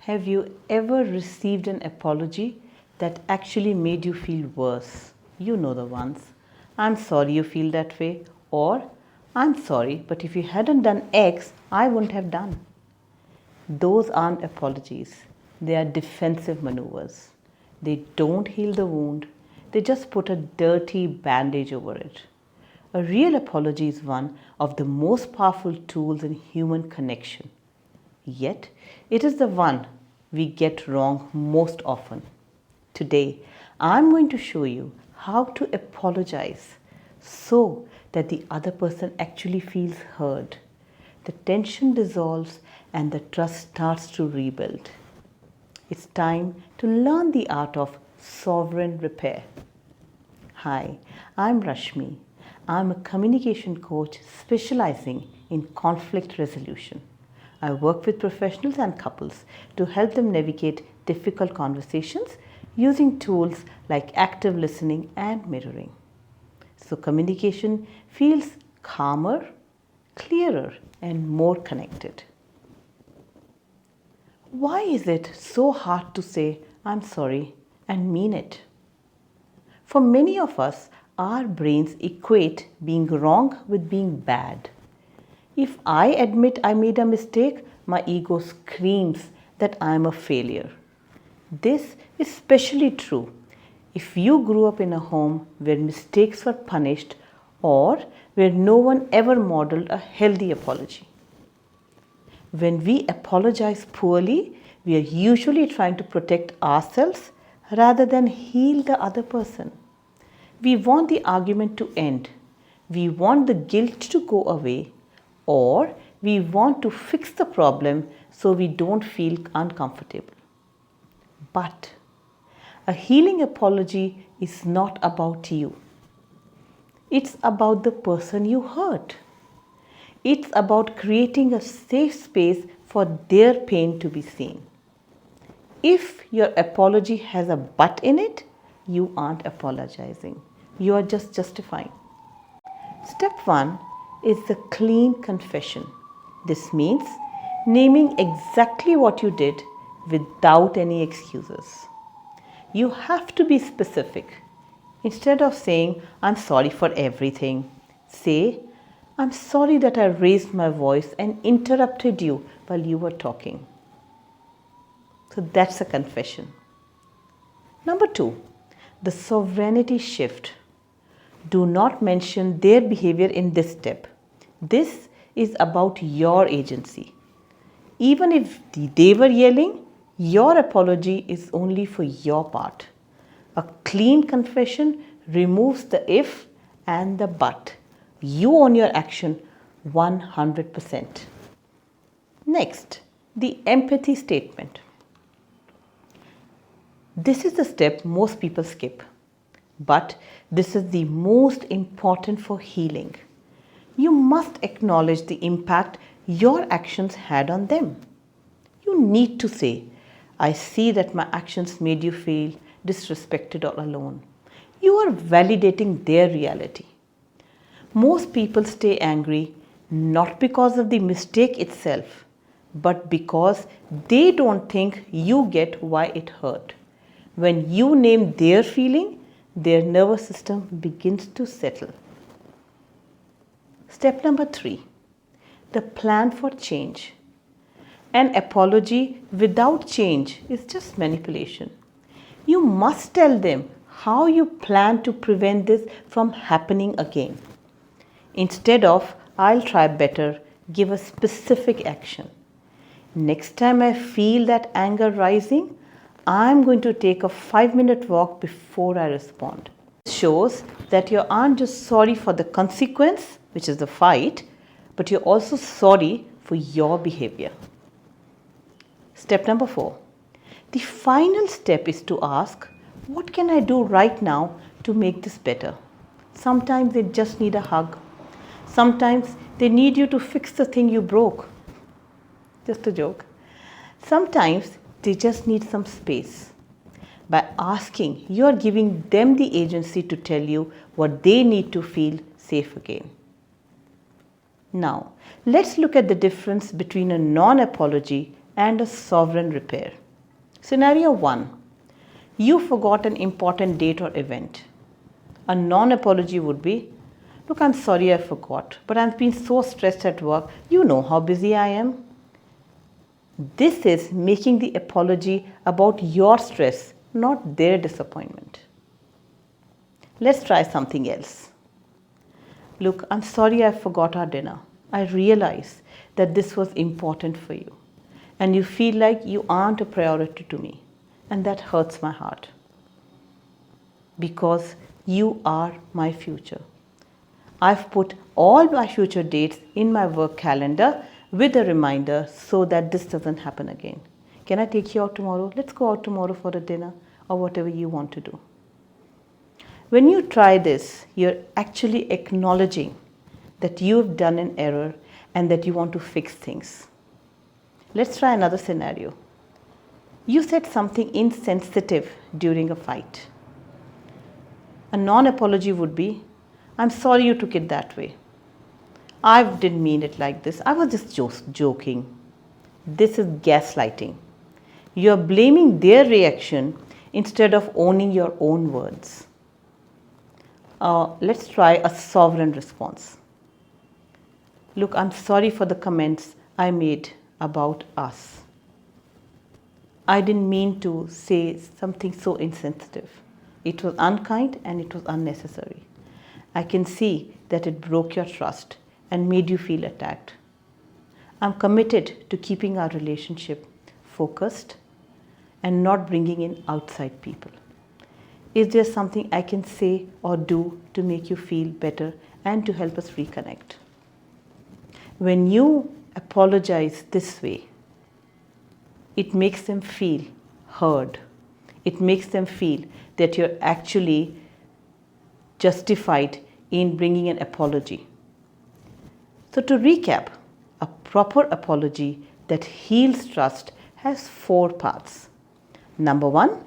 Have you ever received an apology that actually made you feel worse? You know the ones. I'm sorry you feel that way, or I'm sorry, but if you hadn't done X, I wouldn't have done. Those aren't apologies, they are defensive maneuvers. They don't heal the wound, they just put a dirty bandage over it. A real apology is one of the most powerful tools in human connection. Yet, it is the one we get wrong most often. Today, I'm going to show you how to apologize so that the other person actually feels heard. The tension dissolves and the trust starts to rebuild. It's time to learn the art of sovereign repair. Hi, I'm Rashmi. I'm a communication coach specializing in conflict resolution. I work with professionals and couples to help them navigate difficult conversations using tools like active listening and mirroring. So communication feels calmer, clearer, and more connected. Why is it so hard to say, I'm sorry, and mean it? For many of us, our brains equate being wrong with being bad. If I admit I made a mistake, my ego screams that I am a failure. This is especially true if you grew up in a home where mistakes were punished or where no one ever modeled a healthy apology. When we apologize poorly, we are usually trying to protect ourselves rather than heal the other person. We want the argument to end. We want the guilt to go away, or we want to fix the problem so we don't feel uncomfortable. But a healing apology is not about you. It's about the person you hurt. It's about creating a safe space for their pain to be seen. If your apology has a but in it, you aren't apologizing. You are just justifying. Step 1 is the clean confession. This means naming exactly what you did without any excuses. You have to be specific. Instead of saying, I'm sorry for everything, say, I'm sorry that I raised my voice and interrupted you while you were talking. So that's a confession. Number 2, the sovereignty shift. Do not mention their behavior in this step. This is about your agency. Even if they were yelling, your apology is only for your part. A clean confession removes the if and the but. You own your action 100%. Next, the empathy statement. This is the step most people skip, but this is the most important for healing. You must acknowledge the impact your actions had on them. You need to say, I see that my actions made you feel disrespected or alone. You are validating their reality. Most people stay angry not because of the mistake itself, but because they don't think you get why it hurt. When you name their feeling, their nervous system begins to settle. Step number 3, the plan for change. An apology without change is just manipulation. You must tell them how you plan to prevent this from happening again. Instead of, I'll try better, give a specific action. Next time I feel that anger rising, I'm going to take a 5-minute walk before I respond. This shows that you aren't just sorry for the consequence, which is the fight, but you're also sorry for your behavior. Step number 4. The final step is to ask, what can I do right now to make this better? Sometimes they just need a hug. Sometimes they need you to fix the thing you broke. Just a joke. Sometimes they just need some space. By asking, you are giving them the agency to tell you what they need to feel safe again. Now, let's look at the difference between a non-apology and a sovereign repair. Scenario 1. You forgot an important date or event. A non-apology would be, look, I'm sorry I forgot, but I've been so stressed at work. You know how busy I am. This is making the apology about your stress, not their disappointment. Let's try something else. Look, I'm sorry I forgot our dinner. I realize that this was important for you, and you feel like you aren't a priority to me, and that hurts my heart. Because you are my future. I've put all my future dates in my work calendar with a reminder so that this doesn't happen again. Can I take you out tomorrow? Let's go out tomorrow for a dinner or whatever you want to do. When you try this, you're actually acknowledging that you've done an error and that you want to fix things. Let's try another scenario. You said something insensitive during a fight. A non-apology would be, I'm sorry you took it that way. I didn't mean it like this. I was just joking. This is gaslighting. You're blaming their reaction instead of owning your own words. Let's try a sovereign response. Look, I'm sorry for the comments I made about us. I didn't mean to say something so insensitive. It was unkind and it was unnecessary. I can see that it broke your trust and made you feel attacked. I'm committed to keeping our relationship focused and not bringing in outside people. Is there something I can say or do to make you feel better and to help us reconnect? When you apologize this way, it makes them feel heard. It makes them feel that you're actually justified in bringing an apology. So to recap, a proper apology that heals trust has 4 parts. Number 1,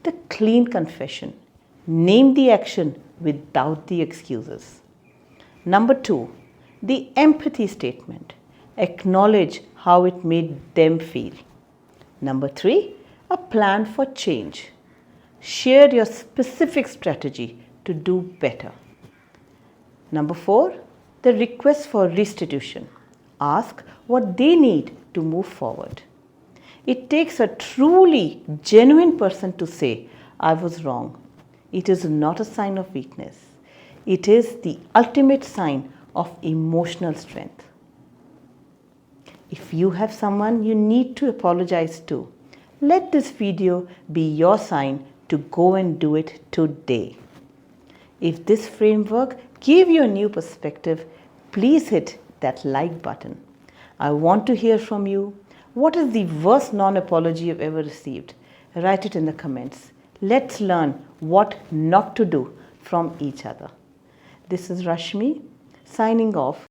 the clean confession. Name the action without the excuses. Number 2, the empathy statement. Acknowledge how it made them feel. Number 3, a plan for change. Share your specific strategy to do better. Number 4, the request for restitution. Ask what they need to move forward. It takes a truly genuine person to say, I was wrong. It is not a sign of weakness. It is the ultimate sign of emotional strength. If you have someone you need to apologize to, let this video be your sign to go and do it today. If this framework gave you a new perspective, please hit that like button. I want to hear from you. What is the worst non-apology you've ever received? Write it in the comments. Let's learn what not to do from each other. This is Rashmi signing off.